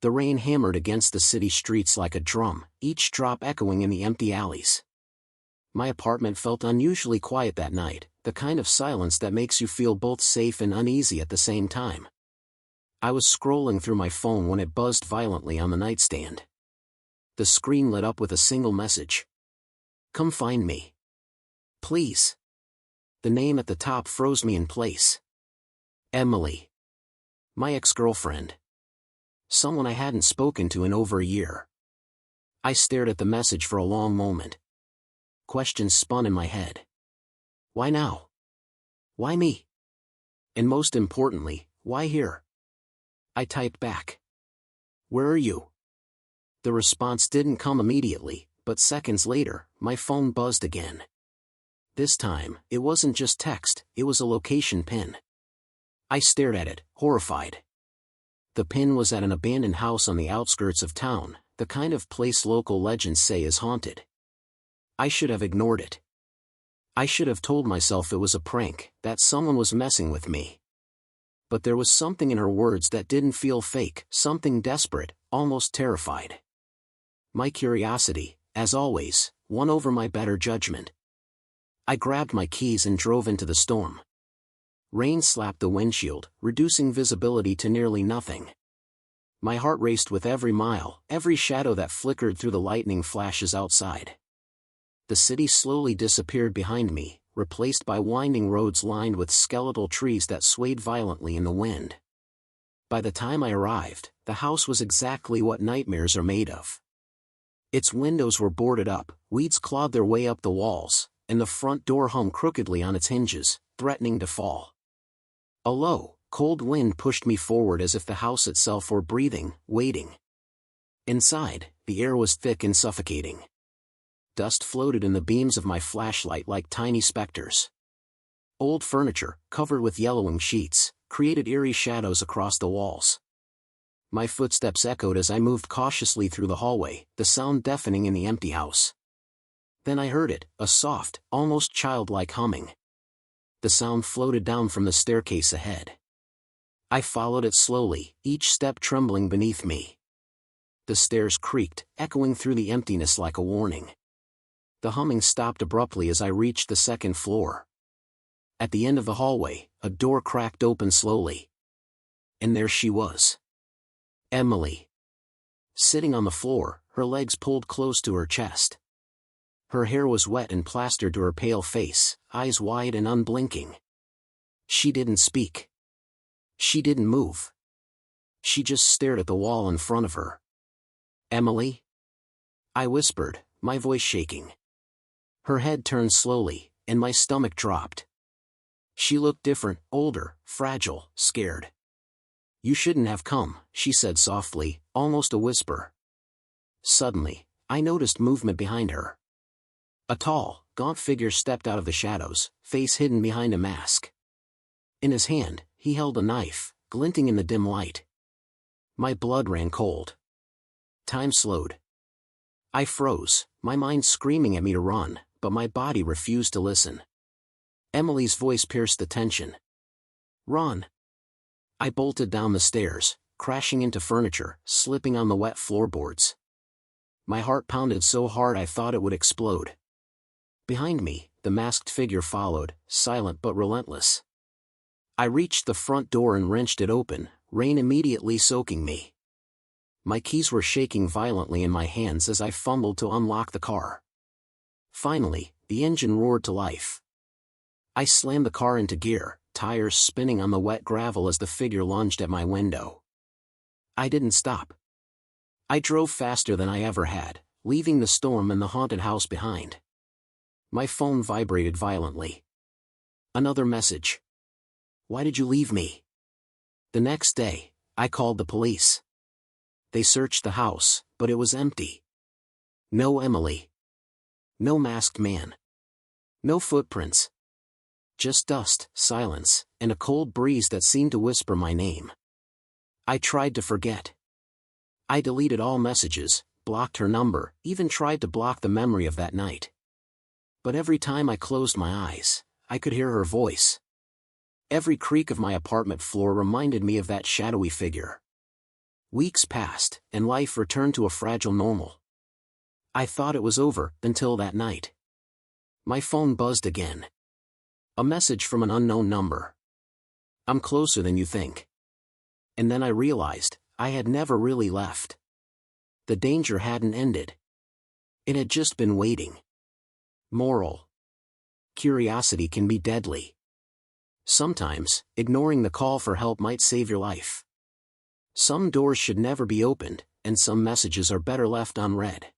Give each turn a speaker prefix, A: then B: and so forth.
A: The rain hammered against the city streets like a drum, each drop echoing in the empty alleys. My apartment felt unusually quiet that night, the kind of silence that makes you feel both safe and uneasy at the same time. I was scrolling through my phone when it buzzed violently on the nightstand. The screen lit up with a single message. "Come find me. Please." The name at the top froze me in place. Emily. My ex-girlfriend. Someone I hadn't spoken to in over a year. I stared at the message for a long moment. Questions spun in my head. Why now? Why me? And most importantly, why here? I typed back. "Where are you?" The response didn't come immediately, but seconds later, my phone buzzed again. This time, it wasn't just text, it was a location pin. I stared at it, horrified. The pin was at an abandoned house on the outskirts of town, the kind of place local legends say is haunted. I should have ignored it. I should have told myself it was a prank, that someone was messing with me. But there was something in her words that didn't feel fake, something desperate, almost terrified. My curiosity, as always, won over my better judgment. I grabbed my keys and drove into the storm. Rain slapped the windshield, reducing visibility to nearly nothing. My heart raced with every mile, every shadow that flickered through the lightning flashes outside. The city slowly disappeared behind me, replaced by winding roads lined with skeletal trees that swayed violently in the wind. By the time I arrived, the house was exactly what nightmares are made of. Its windows were boarded up, weeds clawed their way up the walls, and the front door hung crookedly on its hinges, threatening to fall. A low, cold wind pushed me forward as if the house itself were breathing, waiting. Inside, the air was thick and suffocating. Dust floated in the beams of my flashlight like tiny specters. Old furniture, covered with yellowing sheets, created eerie shadows across the walls. My footsteps echoed as I moved cautiously through the hallway, the sound deafening in the empty house. Then I heard it, a soft, almost childlike humming. The sound floated down from the staircase ahead. I followed it slowly, each step trembling beneath me. The stairs creaked, echoing through the emptiness like a warning. The humming stopped abruptly as I reached the second floor. At the end of the hallway, a door cracked open slowly. And there she was. Emily. Sitting on the floor, her legs pulled close to her chest. Her hair was wet and plastered to her pale face, eyes wide and unblinking. She didn't speak. She didn't move. She just stared at the wall in front of her. "Emily?" I whispered, my voice shaking. Her head turned slowly, and my stomach dropped. She looked different, older, fragile, scared. "You shouldn't have come," she said softly, almost a whisper. Suddenly, I noticed movement behind her. A tall, gaunt figure stepped out of the shadows, face hidden behind a mask. In his hand, he held a knife, glinting in the dim light. My blood ran cold. Time slowed. I froze, my mind screaming at me to run, but my body refused to listen. Emily's voice pierced the tension. "Run!" I bolted down the stairs, crashing into furniture, slipping on the wet floorboards. My heart pounded so hard I thought it would explode. Behind me, the masked figure followed, silent but relentless. I reached the front door and wrenched it open, rain immediately soaking me. My keys were shaking violently in my hands as I fumbled to unlock the car. Finally, the engine roared to life. I slammed the car into gear, tires spinning on the wet gravel as the figure lunged at my window. I didn't stop. I drove faster than I ever had, leaving the storm and the haunted house behind. My phone vibrated violently. Another message. "Why did you leave me?" The next day, I called the police. They searched the house, but it was empty. No Emily. No masked man. No footprints. Just dust, silence, and a cold breeze that seemed to whisper my name. I tried to forget. I deleted all messages, blocked her number, even tried to block the memory of that night. But every time I closed my eyes, I could hear her voice. Every creak of my apartment floor reminded me of that shadowy figure. Weeks passed, and life returned to a fragile normal. I thought it was over, until that night. My phone buzzed again. A message from an unknown number. "I'm closer than you think." And then I realized, I had never really left. The danger hadn't ended. It had just been waiting. Moral: curiosity can be deadly. Sometimes, ignoring the call for help might save your life. Some doors should never be opened, and some messages are better left unread.